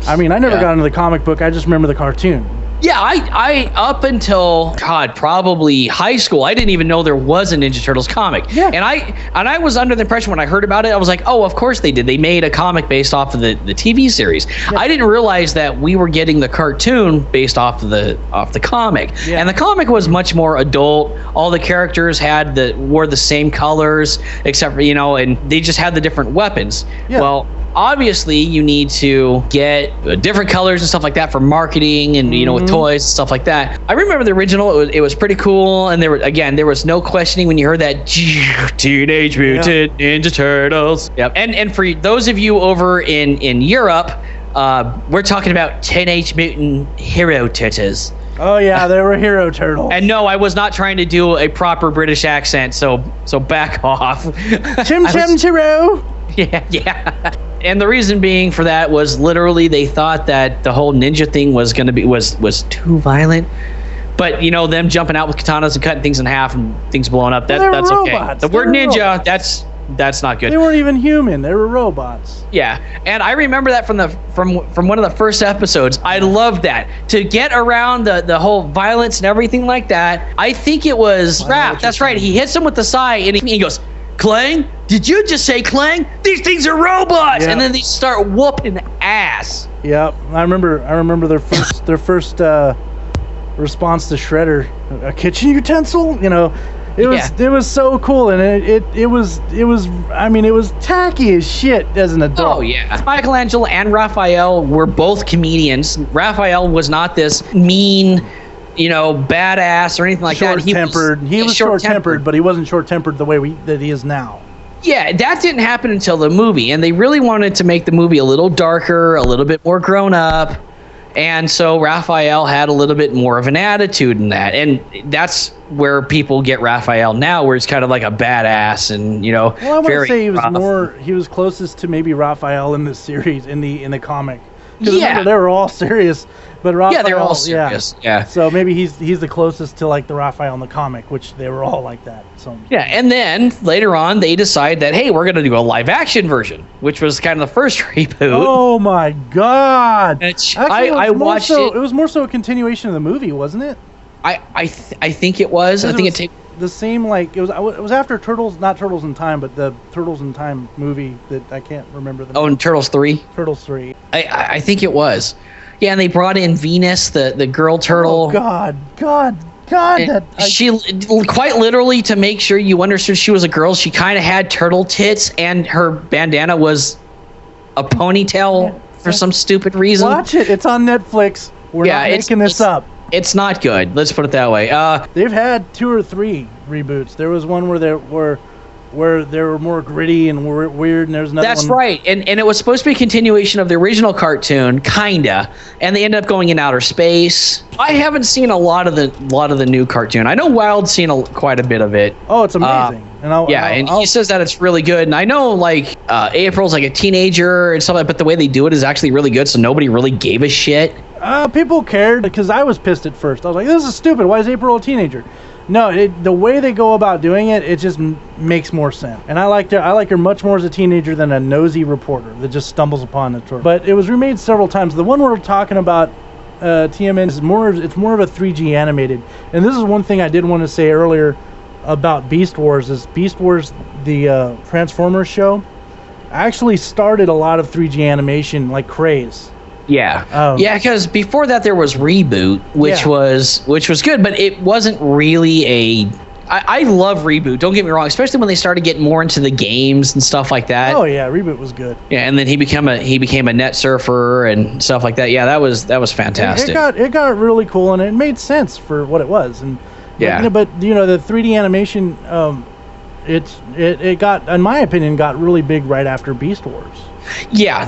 I mean, I never got into the comic book. I just remember the cartoon. Yeah, I up until probably high school, I didn't even know there was a Ninja Turtles comic. Yeah. And I was under the impression when I heard about it, I was like, oh, of course they did. They made a comic based off of the TV series. Yeah. I didn't realize that we were getting the cartoon based off the comic. Yeah. And the comic was much more adult. All the characters wore the same colors, except for, and they just had the different weapons. Yeah. Well, obviously you need to get different colors and stuff like that for marketing and with toys and stuff like that. I remember the original. It was pretty cool, and there was no questioning when you heard that Teenage Mutant Ninja Turtles. Yep. And for those of you over in Europe, we're talking about Teenage Mutant Hero Turtles. Oh yeah, they were Hero Turtles. And no, I was not trying to do a proper British accent, so back off. Chim Chiro. Yeah. And the reason being for that was literally they thought that the whole ninja thing was going to be was too violent. But them jumping out with katanas and cutting things in half and things blowing up, that's okay. The word ninja, that's not good. They weren't even human. They were robots. Yeah. And I remember that from one of the first episodes. I loved that. To get around the whole violence and everything like that, I think it was Raph. That's right. He hits him with the sai and he goes, Clang? Did you just say Clang? These things are robots, and then they start whooping ass. Yep, I remember their first response to Shredder, a kitchen utensil. It was so cool, and it was tacky as shit as an adult. Oh yeah, Michelangelo and Raphael were both comedians. Raphael was not this mean, badass or anything like that. He was short-tempered, but he wasn't short-tempered the way that he is now. Yeah, that didn't happen until the movie, and they really wanted to make the movie a little darker, a little bit more grown up, and so Raphael had a little bit more of an attitude in that, and that's where people get Raphael now, where he's kind of like a badass and Well, I want to say he was closest to maybe Raphael in the series in the comic. Because remember, they were all serious, but Raphael, they're all serious. Yeah. So maybe he's the closest to like the Raphael in the comic, which they were all like that. So yeah, and then later on they decide that hey, we're gonna do a live action version, which was kind of the first reboot. Oh my god! I watched it. It was more so a continuation of the movie, wasn't it? I think it was. I think it takes the same it was after not Turtles in Time, but the Turtles in Time movie that I can't remember the name. And Turtles 3? Turtles 3. I think it was. Yeah, and they brought in Venus, the girl turtle. Oh God. She quite literally, to make sure you understood she was a girl, she kind of had turtle tits, and her bandana was a ponytail for some stupid reason. Watch it. It's on Netflix. We're not making this up. It's not good. Let's put it that way. They've had 2 or 3 reboots. There was one where they were more gritty and weird, and there's another one. That's right. And it was supposed to be a continuation of the original cartoon, kinda, and they ended up going in outer space. I haven't seen a lot of the new cartoon. I know Wild's seen quite a bit of it. Oh, it's amazing. He says that it's really good. And I know April's like a teenager and stuff like that, but the way they do it is actually really good, so nobody really gave a shit. People cared because I was pissed at first. I was like, this is stupid. Why is April a teenager? No, the way they go about doing it, it just makes more sense. And I like her much more as a teenager than a nosy reporter that just stumbles upon the truth. But it was remade several times. The one we're talking about, TMN, is more of a 3G animated. And this is one thing I did want to say earlier about Beast Wars. Is Beast Wars, the Transformers show, actually started a lot of 3G animation like craze. Yeah, because before that there was Reboot, which was good, but it wasn't really I love Reboot. Don't get me wrong, especially when they started getting more into the games and stuff like that. Oh yeah, Reboot was good. Yeah, and then he became a net surfer and stuff like that. Yeah, that was fantastic. It got really cool, and it made sense for what it was. And but the 3D animation, it got, in my opinion, got really big right after Beast Wars. Yeah,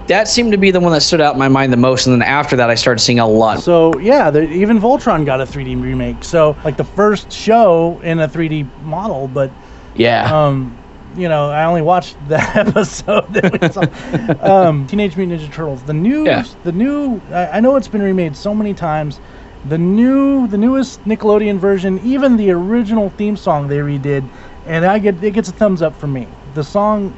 that seemed to be the one that stood out in my mind the most, and then after that I started seeing a lot. So yeah, even Voltron got a 3D remake. So like the first show in a 3D model, but yeah. You know, I only watched that episode that we saw. Teenage Mutant Ninja Turtles. The new, I know it's been remade so many times. The newest Nickelodeon version, even the original theme song they redid, and it gets a thumbs up from me. The song,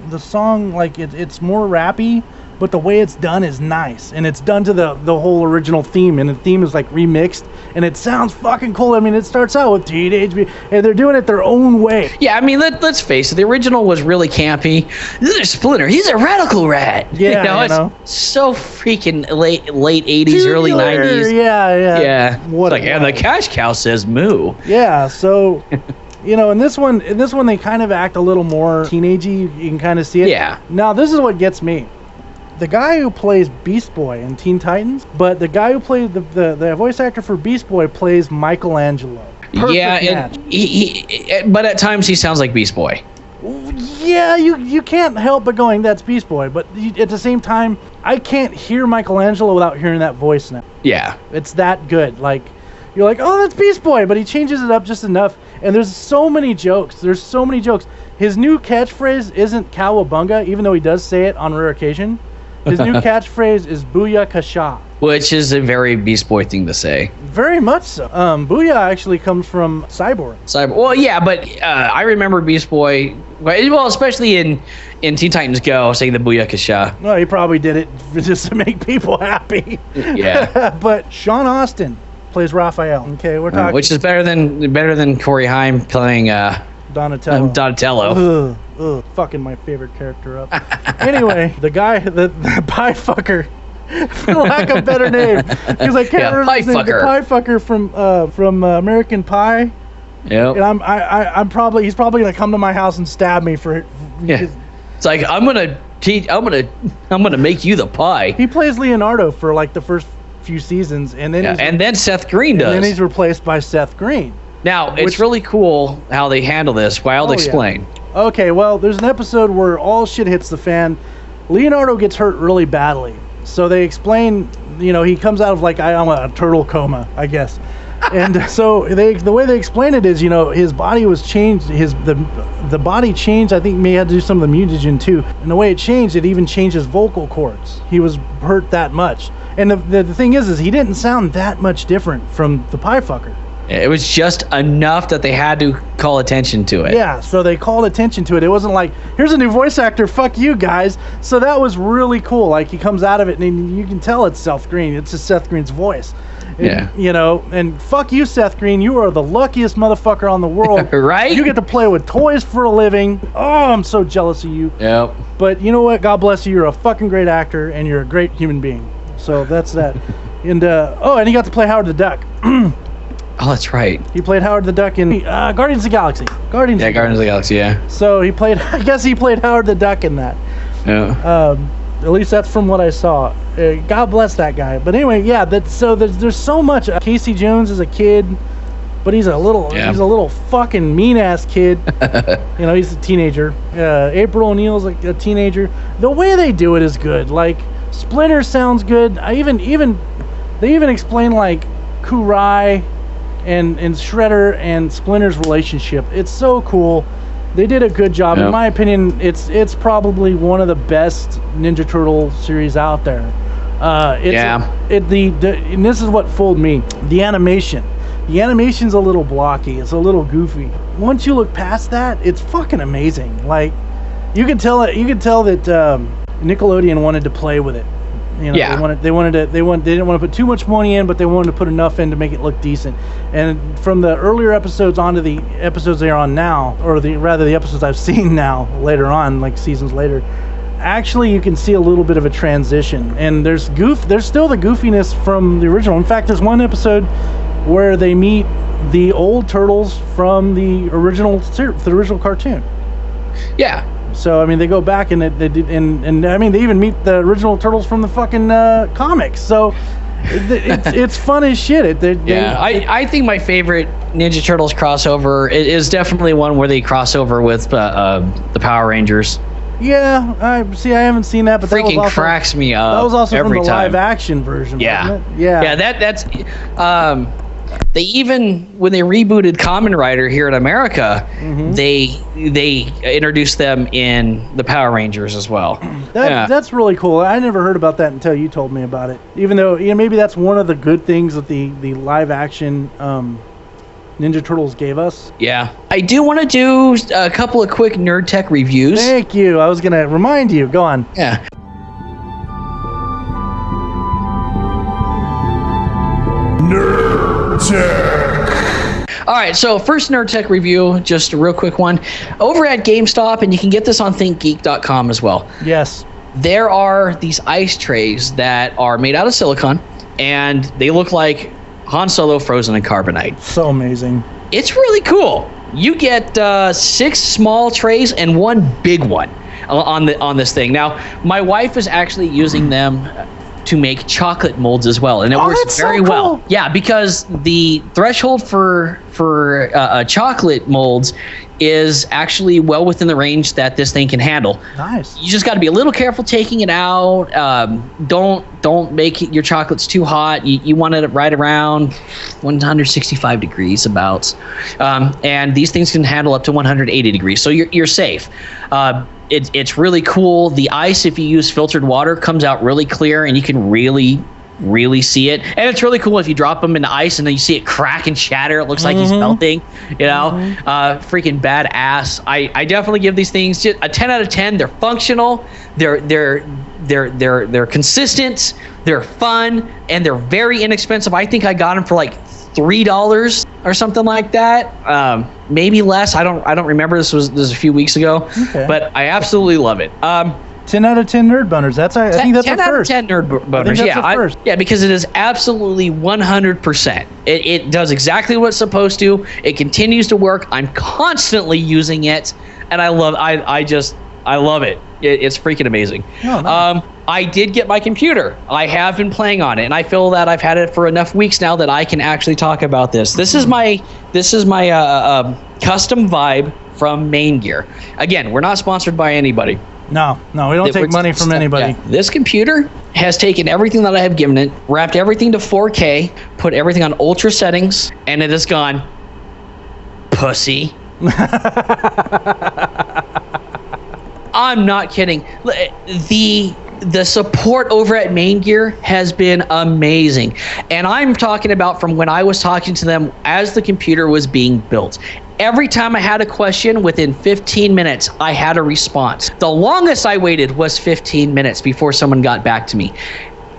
like it's more rappy, but the way it's done is nice, and it's done to the whole original theme, and the theme is like remixed, and it sounds fucking cool. I mean, it starts out with Teenage Mutant, and they're doing it their own way. Yeah, I mean, let's face it, the original was really campy. This is Splinter. He's a radical rat. Yeah, it's so freaking late 80s, early 90s. Yeah. And the cash cow says moo. Yeah, so. You know, in this one they kind of act a little more teenagey. You can kind of see it. Yeah. Now this is what gets me. The guy who plays Beast Boy in Teen Titans, but the guy who plays the voice actor for Beast Boy plays Michelangelo. Perfect match. But at times he sounds like Beast Boy. Yeah, you can't help but going, that's Beast Boy. But at the same time, I can't hear Michelangelo without hearing that voice now. Yeah. It's that good. Like, you're like, oh, that's Beast Boy, but he changes it up just enough. And there's so many jokes. His new catchphrase isn't cowabunga, even though he does say it on rare occasion. His new catchphrase is Booyah Kasha. Which is a very Beast Boy thing to say. Very much so. Booyah actually comes from Cyborg. Well, yeah, but I remember Beast Boy, well, especially in Teen Titans Go, saying the Booyah Kasha. Well, he probably did it just to make people happy. Yeah. But Sean Astin plays Raphael. Okay, we're talking. Which is better than Corey Haim playing Donatello. Ugh, fucking my favorite character up. Anyway, the guy, the pie fucker, for lack of a better name, because I can't remember his name. The pie fucker from American Pie. Yep. And he's probably gonna come to my house and stab me for. Yeah. It's like I'm gonna make you the pie. He plays Leonardo for like the first few seasons, and then Seth Green does. And then he's replaced by Seth Green. Now, it's really cool how they handle this. I'll explain. Yeah. Okay, well, there's an episode where all shit hits the fan. Leonardo gets hurt really badly. So they explain, you know, he comes out of like a turtle coma, I guess. And so the way they explain it is, you know, his body was changed. The body changed. I think he had to do some of the mutagen too. And the way it changed, it even changed his vocal cords. He was hurt that much. And the thing is he didn't sound that much different from the pie fucker. It was just enough that they had to call attention to it. Yeah, so they called attention to it. It wasn't like, here's a new voice actor, fuck you guys. So that was really cool. Like, he comes out of it and you can tell it's Seth Green. It's just Seth Green's voice. Yeah. You know, and fuck you, Seth Green. You are the luckiest motherfucker on the world. Right? You get to play with toys for a living. Oh, I'm so jealous of you. Yep. But you know what? God bless you. You're a fucking great actor and you're a great human being. So that's that. And and he got to play Howard the Duck. Oh, that's right. He played Howard the Duck in Guardians of the Galaxy. Guardians of the Galaxy, yeah. So I guess he played Howard the Duck in that. Yeah. At least that's from what I saw. God bless that guy. But anyway, yeah. There's so much. Casey Jones is a kid, but he's a little fucking mean ass kid. You know, he's a teenager. April O'Neil's like a teenager. The way they do it is good. Like Splinter sounds good. They even explain like Kurai and Shredder and Splinter's relationship. It's so cool. They did a good job. Yep. In my opinion, it's probably one of the best Ninja Turtle series out there. And this is what fooled me. The animation. The animation's a little blocky. It's a little goofy. Once you look past that, it's fucking amazing. Like you can tell that Nickelodeon wanted to play with it. You know, yeah. They didn't want to put too much money in, but they wanted to put enough in to make it look decent. And from the earlier episodes onto the episodes they're on now, or the episodes I've seen now later on, like seasons later, actually you can see a little bit of a transition. And there's still the goofiness from the original. In fact, there's one episode where they meet the old turtles from the original cartoon. Yeah. So I mean, they go back and they did, and I mean, they even meet the original turtles from the fucking comics. So It's fun as shit. I think my favorite Ninja Turtles crossover is definitely one where they cross over with the Power Rangers. Yeah, I haven't seen that, but freaking that was also, cracks me up. That was also from the time. live action version. Yeah, wasn't it? Yeah. That's. They even, when they rebooted Kamen Rider here in America, they introduced them in the Power Rangers as well. That's really cool. I never heard about that until you told me about it. Even though maybe that's one of the good things that the live action Ninja Turtles gave us. Yeah. I do want to do a couple of quick nerd tech reviews. Thank you. I was going to remind you. Go on. Yeah. Nerd Tech. All right, so first nerd tech review, just a real quick one. Over at GameStop, and you can get this on thinkgeek.com as well. Yes. There are these ice trays that are made out of silicone, and they look like Han Solo frozen in carbonite. So amazing. It's really cool. You get 6 small trays and 1 big one on this thing. Now, my wife is actually using them to make chocolate molds as well, and it works very well. Yeah, because the threshold for chocolate molds is actually well within the range that this thing can handle. Nice. You just got to be a little careful taking it out. Don't make your chocolates too hot. You want it right around 165 degrees about, and these things can handle up to 180 degrees, so you're safe. It's really cool. The ice, if you use filtered water, comes out really clear, and you can really see it. And it's really cool if you drop them in the ice and then you see it crack and shatter. It looks like he's melting. Freaking badass. I definitely give these things just a 10 out of 10. They're functional. They're consistent. They're fun, and they're very inexpensive. I think I got them for like $3 or something like that. Maybe less. I don't remember. This was a few weeks ago. Okay. But I absolutely love it. 10 out of 10 nerd boners. I think that's 10 our out first. of 10 nerd boners. Yeah, because it is absolutely 100%. It does exactly what it's supposed to. It continues to work. I'm constantly using it, and I love it. It's freaking amazing. Oh, nice. I did get my computer. I have been playing on it, and I feel that I've had it for enough weeks now that I can actually talk about this. This is my custom Vibe from Main Gear. Again, we're not sponsored by anybody. No, we don't take money from anybody. Yeah. This computer has taken everything that I have given it, wrapped everything to 4K, put everything on ultra settings, and it has gone, pussy. I'm not kidding. The support over at Main Gear has been amazing. And I'm talking about from when I was talking to them as the computer was being built. Every time I had a question, within 15 minutes, I had a response. The longest I waited was 15 minutes before someone got back to me.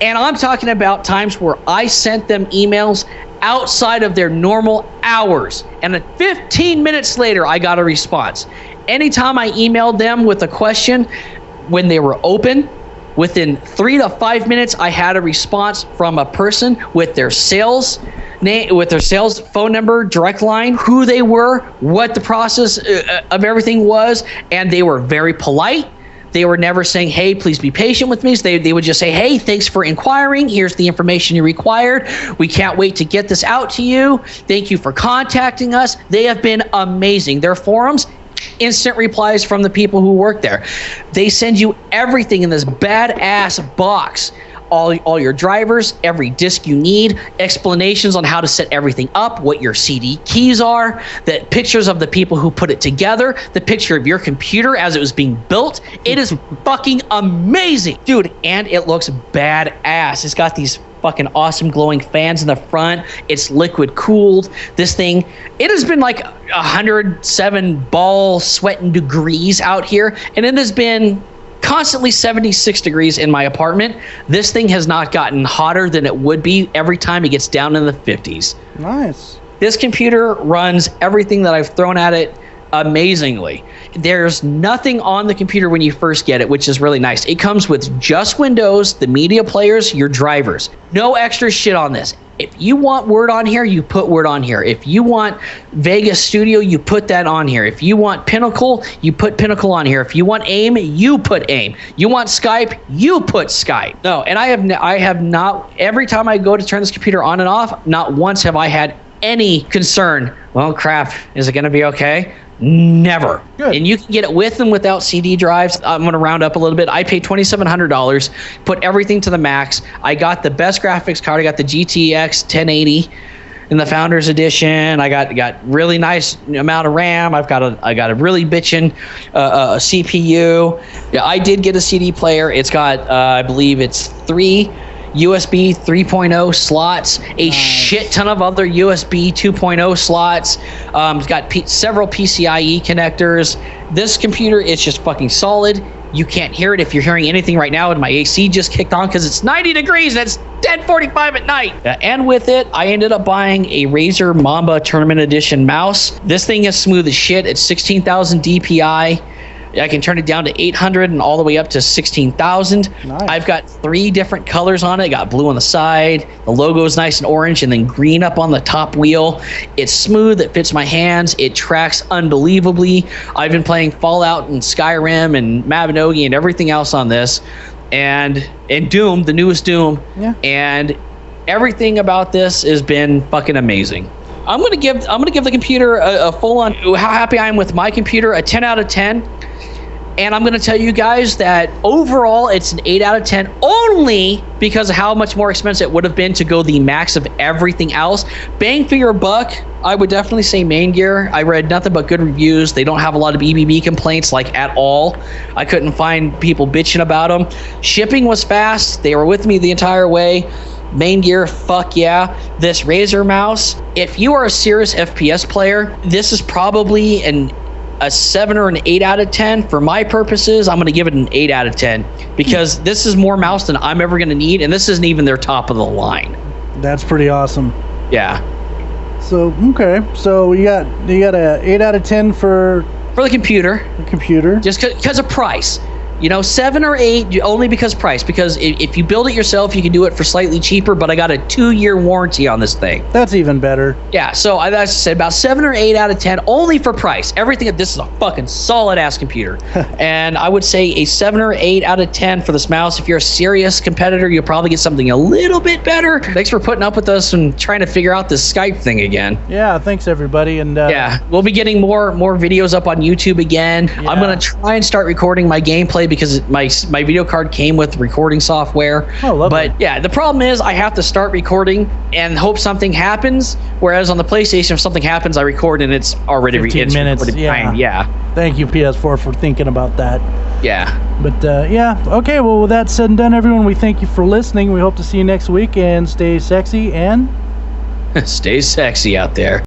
And I'm talking about times where I sent them emails outside of their normal hours. And 15 minutes later, I got a response. Anytime I emailed them with a question, when they were open, within 3 to 5 minutes, I had a response from a person with their sales name, with their sales phone number, direct line, who they were, what the process of everything was, and they were very polite. They were never saying, hey, please be patient with me. So they would just say, hey, thanks for inquiring. Here's the information you required. We can't wait to get this out to you. Thank you for contacting us. They have been amazing. Their forums, instant replies from the people who work there. They send you everything in this badass box. All your drivers, every disc you need, explanations on how to set everything up, what your CD keys are, the pictures of the people who put it together, the picture of your computer as it was being built. It is fucking amazing, dude, and it looks badass. It's got these fucking awesome glowing fans in the front. It's liquid cooled. This thing, it has been like 107 ball sweating degrees out here, and it has been constantly 76 degrees in my apartment. This thing has not gotten hotter than it would be every time it gets down in the 50s. Nice. This computer runs everything that I've thrown at it amazingly. There's nothing on the computer when you first get it, which is really nice. It comes with just Windows, the media players, your drivers. No extra shit on this. If you want Word on here, you put Word on here. If you want Vegas Studio, you put that on here. If you want Pinnacle, you put Pinnacle on here. If you want AIM, you put AIM. You want Skype, you put Skype. No, and I have not, every time I go to turn this computer on and off, not once have I had any concern. Well, crap, is it going to be okay? Never. Good. And you can get it with and without CD drives. I'm going to round up a little bit. I paid $2,700, put everything to the max. I got the best graphics card. I got the GTX 1080 in the Founders Edition. I got really nice amount of RAM. I got a really bitchin' CPU. Yeah, I did get a CD player. It's got I believe it's 3 USB 3.0 slots, a shit ton of other USB 2.0 slots. It's got several PCIe connectors. This computer is just fucking solid. You can't hear it if you're hearing anything right now, and my AC just kicked on because it's 90 degrees and it's 10:45 at night. And with it, I ended up buying a Razer Mamba Tournament Edition mouse. This thing is smooth as shit. It's 16,000 DPI. I can turn it down to 800 and all the way up to 16,000. Nice. I've got 3 different colors on it. I got blue on the side. The logo is nice and orange, and then green up on the top wheel. It's smooth. It fits my hands. It tracks unbelievably. I've been playing Fallout and Skyrim and Mabinogi and everything else on this, and Doom, the newest Doom. Yeah. And everything about this has been fucking amazing. I'm gonna give the computer a full on how happy I am with my computer, a 10 out of 10. And I'm going to tell you guys that overall, it's an 8 out of 10 only because of how much more expensive it would have been to go the max of everything else. Bang for your buck, I would definitely say Main Gear. I read nothing but good reviews. They don't have a lot of EBB complaints, like, at all. I couldn't find people bitching about them. Shipping was fast. They were with me the entire way. Main Gear, fuck yeah. This Razer mouse, if you are a serious FPS player, this is probably a 7 or an 8 out of 10. For my purposes, I'm going to give it an 8 out of 10 because this is more mouse than I'm ever going to need, and this isn't even their top of the line. That's pretty awesome. Yeah. So, okay. So you got a 8 out of 10 for the computer. The computer. Just because of price. 7 or 8 only because price. Because if you build it yourself, you can do it for slightly cheaper. But I got a 2-year warranty on this thing. That's even better. Yeah. So I said about 7 or 8 out of 10 only for price. Everything. This is a fucking solid ass computer. And I would say a 7 or 8 out of 10 for this mouse. If you're a serious competitor, you'll probably get something a little bit better. Thanks for putting up with us and trying to figure out this Skype thing again. Yeah. Thanks everybody. And yeah, we'll be getting more videos up on YouTube again. Yeah. I'm gonna try and start recording my gameplay because my video card came with recording software. Oh, lovely. But yeah, the problem is I have to start recording and hope something happens. Whereas on the PlayStation, if something happens, I record and it's already 15 minutes. Yeah. Yeah. Thank you, PS4, for thinking about that. Yeah. But yeah. Okay. Well, with that said and done, everyone, we thank you for listening. We hope to see you next week, and stay sexy and stay sexy out there.